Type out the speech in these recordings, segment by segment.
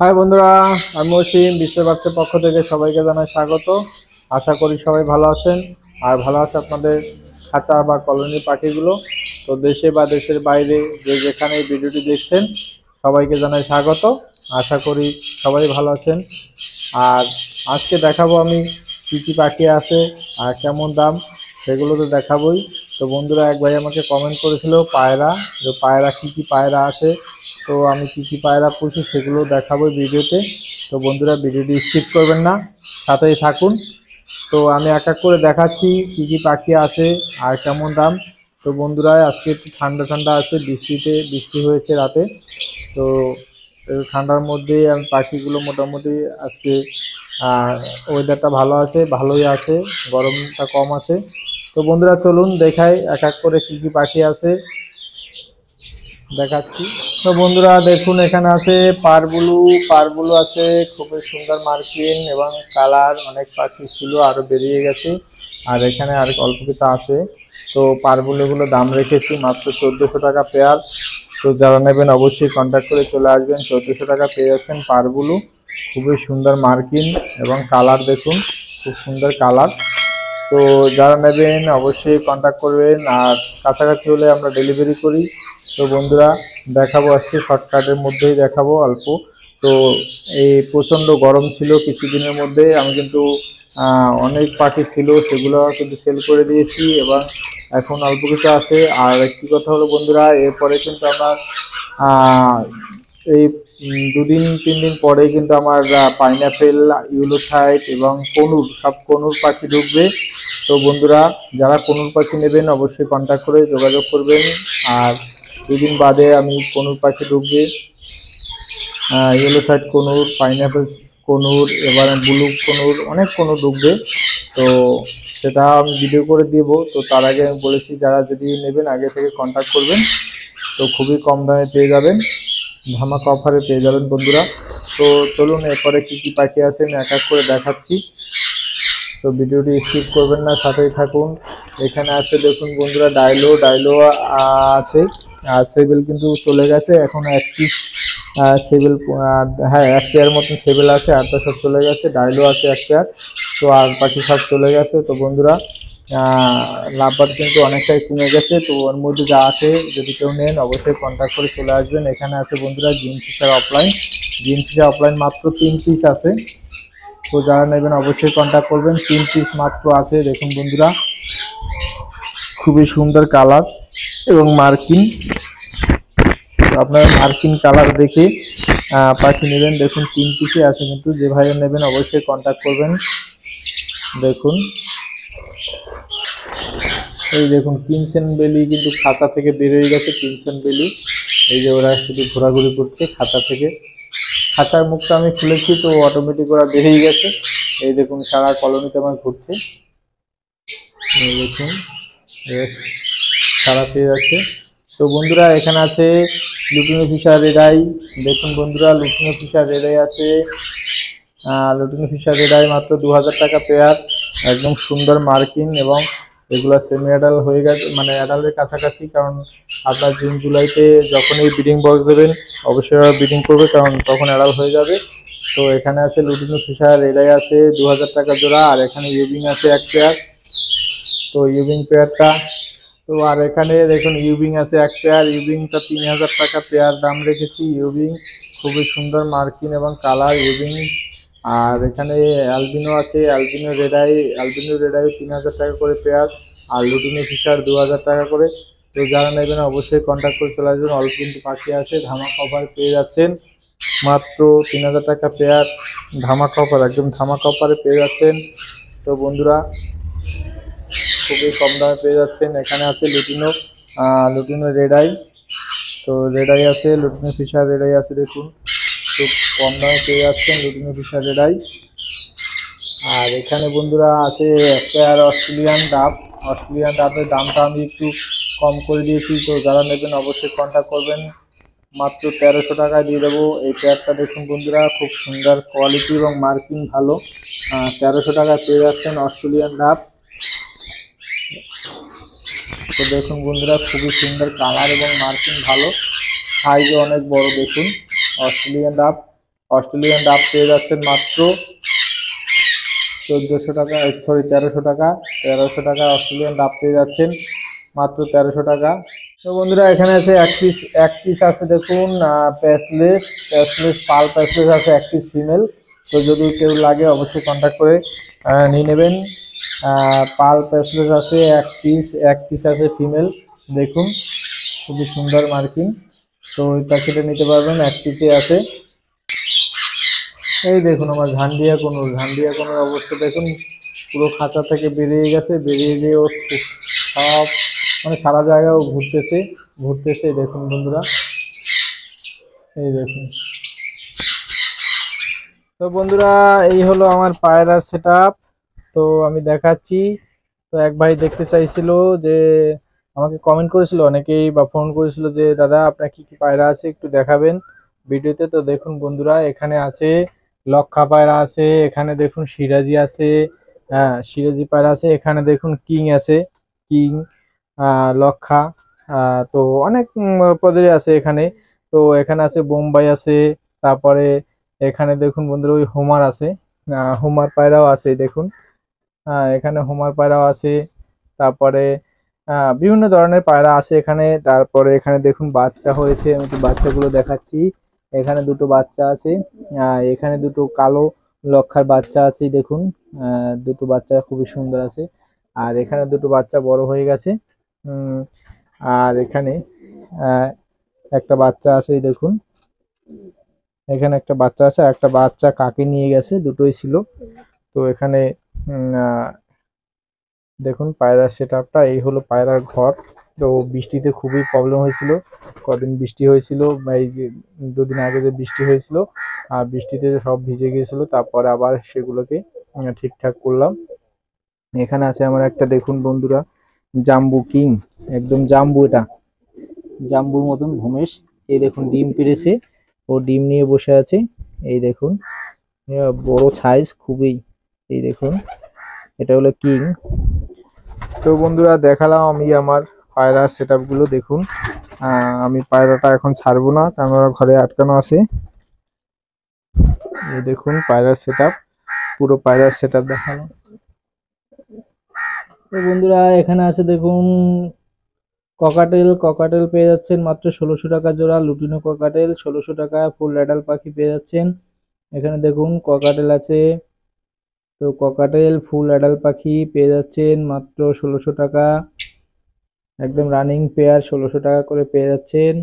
High বন্ধুরা, আমি অসীম বিশ্বের বাচ্চার পক্ষ থেকে সবাইকে জানাই স্বাগত। আশা করি সবাই ভালো আছেন আর ভালো আছে আপনাদের খাঁচা বা কলোনি পাখিগুলো। তো দেশে বা দেশের বাইরে যে যেখানে এই ভিডিওটি দেখছেন সবাইকে জানাই স্বাগত। আশা করি সবাই ভালো আছেন। আর আজকে দেখাবো আমি কী কী পাখি আছে আর কেমন দাম, সেগুলো তো দেখাবোই। তো বন্ধুরা, এক ভাই আমাকে কমেন্ট করেছিল পায়রা, যে পায়রা কী কী পায়রা আছে, তো আমি কী কী পায়রা পুষি সেগুলো দেখাবো ভিডিওতে। তো বন্ধুরা, ভিডিওটি স্কিপ করবেন না, সাথেই থাকুন। তো আমি এক এক করে দেখাচ্ছি কী কী পাখি আছে আর কেমন দাম। তো বন্ধুরা, আজকে একটু ঠান্ডা ঠান্ডা আছে, বৃষ্টি হয়েছে রাতে। তো ঠান্ডার মধ্যে আমি পাখিগুলো মোটামুটি আজকে ওয়েদারটা ভালো আছে, ভালোই আছে, গরমটা কম আছে। তো বন্ধুরা চলুন দেখাই এক এক করে কী কী পাখি আছে, দেখাচ্ছি। তো বন্ধুরা দেখুন, এখানে আছে পারবুলু আছে, খুবই সুন্দর মার্কিন এবং কালার। অনেক পাখি ছিল, আরো বেরিয়ে গেছে। আর এখানে আর অল্প কিছু আছে। তো পারবুলুগুলো দাম রেখেছি মাত্র 1400 টাকা পেয়ার। তো যারা নেবেন অবশ্যই কন্ট্যাক্ট করে চলে আসবেন। 1400 টাকা পেয়ে যাচ্ছেন পারবুলু, খুবই সুন্দর মার্কিন এবং কালার দেখুন, খুব সুন্দর কালার। তো যারা নেবেন অবশ্যই কন্ট্যাক্ট করবেন, আর কাছাকাছি হলে আমরা ডেলিভারি করি। তো বন্ধুরা, দেখাবো আজকে শর্টকাটের মধ্যেই দেখাবো অল্প। তো এই প্রচণ্ড গরম ছিল কিছুদিনের মধ্যে, আমি কিন্তু অনেক পাখি ছিল সেগুলো কিন্তু সেল করে দিয়েছি এবং এখন অল্প কিছু আছে। আর একটি কথা হলো বন্ধুরা, এরপরে কিন্তু আমার এই 2-3 দিন পরে কিন্তু আমার পাইনাপেল, ইউলোথাইট এবং কনুর পাখি ঢুকবে। তো বন্ধুরা, যারা কনুর পাখি নেবেন অবশ্যই কন্ট্যাক্ট করে যোগাযোগ করবেন। আর 2 দিন বাদে আমি কনুর পাখি ঢুকবে, yellow side conure, pineapple conure, এবার ব্লু কনুর, অনেক কনুর ঢুকবে। তো সেটা আমি ভিডিও করে দিব। তো তার আগে আমি বলেছি যারা যদি নেবেন আগে থেকে কন্ট্যাক্ট করবেন, তো খুবই কম দামে পেয়ে যাবেন, ধামাকা অফারে পেয়ে যাবেন বন্ধুরা। তো চলুন এরপরে কী কী পাখি আছে আমি এক এক করে দেখাচ্ছি। তো ভিডিওটি স্কিপ করবেন না, সাথেই থাকুন। এখানে আছে দেখুন বন্ধুরা, ডাইলো আছে। আর সেবেল কিন্তু চলে গেছে, এখন এক পিস সেবেল, হ্যাঁ 1 পেয়ার মতন সেবেল আছে, আর তো সব চলে গেছে। ডাইলো আছে 1 পেয়ার, তো আর বাকি সব চলে গেছে। তো বন্ধুরা, লাভবার কিন্তু অনেকটাই কমে গেছে। তো ওর মধ্যে যা আছে যদি কেউ নেন অবশ্যই কন্ট্যাক্ট করে চলে আসবেন। এখানে আছে বন্ধুরা গ্রিন ফিশার অফলাইন মাত্র 3 পিস আছে। তো যারা নেবেন অবশ্যই কন্ট্যাক্ট করবেন, 3 পিস মাত্র আছে। দেখুন বন্ধুরা, খুবই সুন্দর কালার এবং মার্কিন। তো আপনারা মার্কিন কালার দেখে পাখি নেবেন। দেখুন 3 পিসে আছে, কিন্তু যে ভাইয়া নেবেন অবশ্যই কন্ট্যাক্ট করবেন। দেখুন, এই দেখুন কিনসেন বেলি কিন্তু খাঁচা থেকে বের হয়ে গেছে। কিনসেন বেলি, এই যে ওরা শুধু ঘোরাঘুরি করছে খাঁচা থেকে। খাঁচার মুখটা আমি খুলেছি, তো অটোমেটিক ওরা বেরিয়ে গেছে। এই দেখুন সারা কলোনিতে আমার ঘুরছে, এই দেখুন সারা পেয়ে যাচ্ছে। তো বন্ধুরা, এখানে আছে লুটিনো ফিশার রেডাই। দেখুন বন্ধুরা, লুটিনো ফিশার রেডাই আছে। লুটিনো ফিশার রেডাই মাত্র 2000 টাকা পেয়ার, একদম সুন্দর মার্কিং। এবং এগুলো সেমি অ্যাডাল হয়ে গেছে, মানে অ্যাডালের কাছাকাছি। কারণ আপনার জুন জুলাইতে যখনই ব্রিডিং বক্স দেবেন অবশ্যই ওরা ব্রিডিং করবে, কারণ তখন অ্যাডাল হয়ে যাবে। তো এখানে আছে লুটিনো ফিশার রেডাই আছে 2000 টাকা জোড়া, আর এখানে ইউবিং আছে 1 পেয়ার। তো ইউবিং পেয়ারটা, তো আর এখানে দেখুন ইউবিং আছে 1 পেয়ার। ইউবিংটা 3000 টাকা পেয়ার দাম রেখেছি। ইউবিং খুবই সুন্দর মার্কিন এবং কালার ইউবিং। আর এখানে অ্যালবিনো আছে, অ্যালবিনো রেডাই 3000 টাকা করে পেয়ার, আর লুটিনো ফিশার 2000 টাকা করে। তো যারা নেবেন অবশ্যই কন্ট্যাক্ট করে চলে আসবেন। অল্প কিন্তু পাখি আছে, ধামাকা অফার পেয়ে যাচ্ছেন মাত্র 3000 টাকা পেয়ার। ধামাকা অফার, একদম ধামাকা অফারে পেয়ে যাচ্ছেন। তো বন্ধুরা, খুবই কম দামে পেয়ে যাচ্ছেন। এখানে আছে লুটিনো রেডাই। তো রেডাই আছে, লুটিনো ফিশার রেডাই আছে, দেখুন খুব কম দামে পেয়ে যাচ্ছেন লুটিনো ফিশার রেডাই। আর এখানে বন্ধুরা আছে একটা আর অস্ট্রেলিয়ান ডাবের দামটা আমি একটু কম করে দিয়েছি। তো যারা নেবেন অবশ্যই কন্ট্যাক্ট করবেন, মাত্র 1300 টাকায় দিয়ে দেবো। এই পেয়ারটা দেখুন বন্ধুরা, খুব সুন্দর কোয়ালিটি এবং মার্কিং ভালো। 1300 টাকায় পেয়ে যাচ্ছেন অস্ট্রেলিয়ান ডাব। তো দেখুন বন্ধুরা, খুবই সুন্দর কালার এবং মার্কিং ভালো, সাইজও অনেক বড়। দেখুন অস্ট্রেলিয়ান ডাব অস্ট্রেলিয়ান ডাব পেয়ে যাচ্ছেন মাত্র 1400 টাকা, সরি 1300 টাকা। 1300 টাকা অস্ট্রেলিয়ান ডাব পেয়ে যাচ্ছেন মাত্র 1300 টাকা। তো বন্ধুরা এখানে আছে এক পিস আছে দেখুন প্যাচলেস পাল প্যাচলেস আছে এক পিস ফিমেল। তো যদি কেউ লাগে অবশ্যই কন্ট্যাক্ট করে নিয়ে নেবেন। পাল প্যাচলেস আছে এক পিস আছে ফিমেল, দেখুন খুবই সুন্দর মার্কিং। তো ওই প্যাকেটে নিতে পারবেন, এক পিসে আছে। এই দেখুন আমার ঝান্ডিয়া কোনোর অবস্থা দেখুন, পুরো খাঁচা থেকে বেরিয়ে গেছে, বেরিয়ে গিয়ে ও সব মানে সারা জায়গায় ও ঘুরতেছে দেখুন বন্ধুরা, এই দেখুন। তো বন্ধুরা এই হলো আমার পায়রার সেটআপ। তো আমি দেখাচ্ছি। তো এক ভাই দেখতে চাইছিল যে, আমাকে কমেন্ট করেছিল অনেকেই বা ফোন করেছিল যে দাদা আপনার কি কি পায়রা আছে একটু দেখাবেন ভিডিওতে। তো দেখুন বন্ধুরা এখানে আছে লক্ষা পায়রা আছে, এখানে দেখুন সিরাজি আছে, হ্যাঁ সিরাজি পায়রা আছে, এখানে দেখুন কিং আছে, কিং লক্ষা, তো অনেক পদের আছে এখানে। তো এখানে আছে বোম্বাই আছে, তারপরে এখানে দেখুন বন্ধুরা ওই হোমার আছে, হোমার পায়রাও আছে দেখুন, এখানে হোমার পায়রাও আছে। তারপরে বিভিন্ন ধরনের পায়রা আছে এখানে। তারপরে এখানে দেখুন বাচ্চা হয়েছে, আমি একটু বাচ্চাগুলো দেখাচ্ছি। এখানে দুটো বাচ্চা আছে, এখানে দুটো কালো লক্ষার বাচ্চা আছে দেখুন, দুটো বাচ্চা খুবই সুন্দর আছে। আর এখানে দুটো বাচ্চা বড় হয়ে গেছে। উম, আর এখানে আহ, একটা বাচ্চা আছে এই দেখুন, এখানে একটা বাচ্চা আছে, আর একটা বাচ্চা কাকে নিয়ে গেছে, দুটোই ছিল। তো এখানে দেখুন পায়রার সেটআপটা, এই হলো পায়রার ঘর। তো বৃষ্টিতে খুবই প্রবলেম হয়েছিল, কদিন বৃষ্টি হয়েছিল, এই যে দুদিন আগে যে বৃষ্টি হয়েছিল, আর বৃষ্টিতে সব ভিজে গিয়েছিল, তারপরে আবার সেগুলোকে ঠিকঠাক করলাম। এখানে আছে আমার একটা দেখুন বন্ধুরা জাম্বু কিং, একদম জাম্বু, এটা জাম্বুর মতন ভূমেশ। এই দেখুন ডিম পেড়েছে, ও ডিম নিয়ে বসে আছে, এই দেখুন বড় সাইজ খুবই, এই দেখুন এটা হলো কিং। তো বন্ধুরা দেখালাম আমি আমার পায়রার সেটআপ গুলো, দেখুন আমি পায়রাটা এখন ছাড়বো না কারণ ওরা ঘরে আটকানো আছে। এই দেখুন পায়রার সেটআপ, পুরো পায়রার সেটআপ দেখানো। তো বন্ধুরা এখানে আছে দেখুন ককাটেল পেয়ে যাচ্ছেন মাত্র 1600 টাকা জোড়া, লুটিনো ককাটেল 1600 টাকা, ফুল অ্যাডাল্ট পাখি পেয়ে যাচ্ছেন। এখানে দেখুন ককাটেল আছে, তো ককাটেল ফুল অ্যাডাল্ট পাখি পেয়ে যাচ্ছেন মাত্র 1600 টাকা, একদম রানিং পেয়ার 1600 টাকা করে পেয়ে যাচ্ছেন।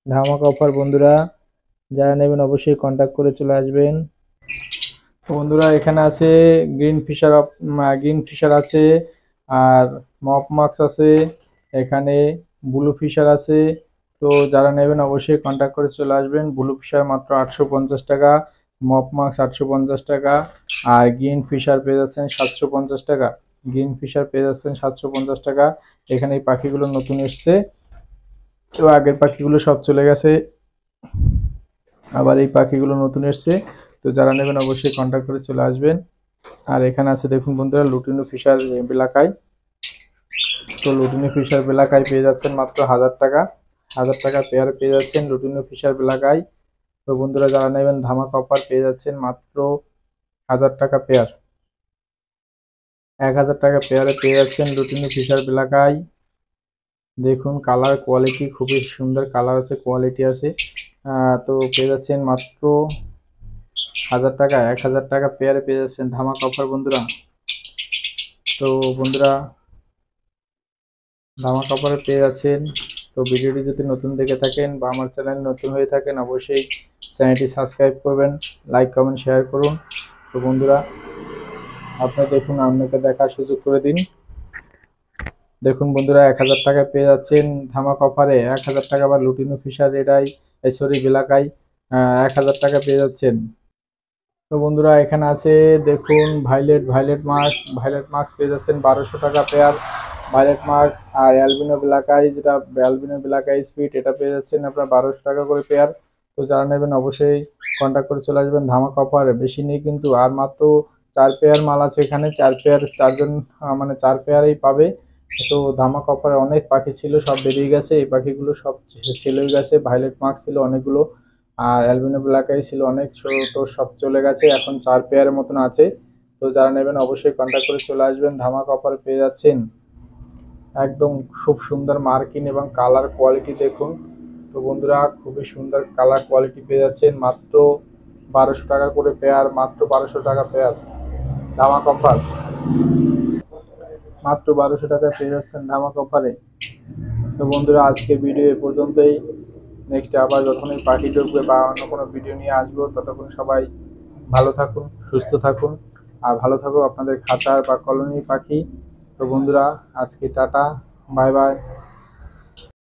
ধামাকা অফার বন্ধুরা, যারা নেবেন অবশ্যই কন্ট্যাক্ট করে চলে আসবেন। তো বন্ধুরা এখানে আছে গ্রিন ফিশার আছে, আর মপ মাক্স আছে, এখানে ব্লু ফিশার আছে। তো যারা নেবেন অবশ্যই কন্ট্যাক্ট করে চলে আসবেন। ব্লু ফিশার মাত্র 850 টাকা, মপ মাক্স 850 টাকা, আর গ্রিন ফিশার পেয়ে যাচ্ছেন 750 টাকা। গ্রিন ফিশার পেয়ে যাচ্ছেন 750 টাকা। এখানে এই পাখিগুলো নতুন এসছে, তো আগের পাখিগুলো সব চলে গেছে, আবার এই পাখিগুলো নতুন এসছে। তো যারা নেবেন অবশ্যই কন্ট্যাক্ট করে চলে আসবেন। আর এখানে আছে দেখুন বন্ধুরা লুটিনো ফিশার বেলাকাই। তো লুটিনো ফিশার বেলাকাই পেয়ে যাচ্ছেন মাত্র 1000 টাকা, 1000 টাকা পেয়ার পেয়ে যাচ্ছেন লুটিনো ফিশার বেলাকাই। তো বন্ধুরা যারা নেবেন ধামাকা অফার পেয়ে যাচ্ছেন মাত্র 1000 টাকা পেয়ার, 1000 টাকা পেয়ারে পেয়ে যাচ্ছেন লুটিনো ফিশার বেলাকাই। দেখুন কালার কোয়ালিটি খুবই সুন্দর কালার আছে, কোয়ালিটি আছে। তো পেয়ে যাচ্ছেন মাত্র 1000 টাকা, 1000 টাকা পেয়ারে পেয়ে যাচ্ছেন ধামাকা অফার বন্ধুরা। তো বন্ধুরা ধামাকা অফারে পেয়ে যাচ্ছেন। তো ভিডিওটি যদি নতুন দেখে থাকেন বা আমার চ্যানেল নতুন হয়ে থাকেন অবশ্যই চ্যানেলটি সাবস্ক্রাইব করবেন, লাইক কমেন্ট শেয়ার করুন। তো বন্ধুরা আপনি দেখুন, আপনাকে দেখার সুযোগ করে দিন। দেখুন বন্ধুরা 1000 টাকা পেয়ে যাচ্ছেন ধামাকা অফারে, 1000 টাকা বা লুটিনো ফিশার এটাই সরি বেলাকাই 1000 টাকা পেয়ে যাচ্ছেন। তো বন্ধুরা এখানে আছে দেখুন ভাইলেট মাস্ক পেয়ে যাচ্ছেন 1200 টাকা পেয়ার, ভাইলেট মাস্ক। আর অ্যালবিনো ব্ল্যাক আই, যেটা অ্যালবিনো ব্ল্যাক আই স্পিড, এটা পেয়ে যাচ্ছেন আপনার 1200 টাকা করে পেয়ার। তো যারা নেবেন অবশ্যই কন্ট্যাক্ট করে চলে আসবেন। ধামাকা অফারে বেশি নেই কিন্তু, আর মাত্র 4 পেয়ার মাল আছে এখানে, 4 পেয়ার, 4 জন মানে 4 পেয়ারই পাবে। তো ধামাকা অফারে অনেক পাখি ছিল, সব বেরিয়ে গেছে, এই পাখিগুলো সব সেল হয়ে গেছে। ভাইলেট মাস্ক ছিল অনেকগুলো, আর অ্যালবিনো ব্ল্যাক আই ছিল অনেক, তো সব চলে গেছে, এখন 4 পেয়ারের মতন আছে। তো যারা নেবেন অবশ্যই কন্ট্যাক্ট করে চলে আসবেন, ধামাকা অফার পেয়ে যাচ্ছেন। একদম খুব সুন্দর মার্কিং এবং কালার কোয়ালিটি দেখুন। তো বন্ধুরা খুবই সুন্দর কালার কোয়ালিটি পেয়ে যাচ্ছেন, মাত্র 1200 টাকা করে পেয়ার, মাত্র 1200 টাকা পেয়ার, ধামাকা অফার, মাত্র 1200 টাকায় পেয়ে যাচ্ছেন ধামাকা অফারে। তো বন্ধুরা আজকে ভিডিও এ পর্যন্তই। নেক্সট আবার যখনই পাখি ঢুকবে বা অন্য কোনো ভিডিও নিয়ে আসবো, ততক্ষণ সবাই ভালো থাকুন, সুস্থ থাকুন, আর ভালো থাকুক আপনাদের খাঁচার বা কলোনি পাখি। তো বন্ধুরা আজকে টাটা, বাই বাই।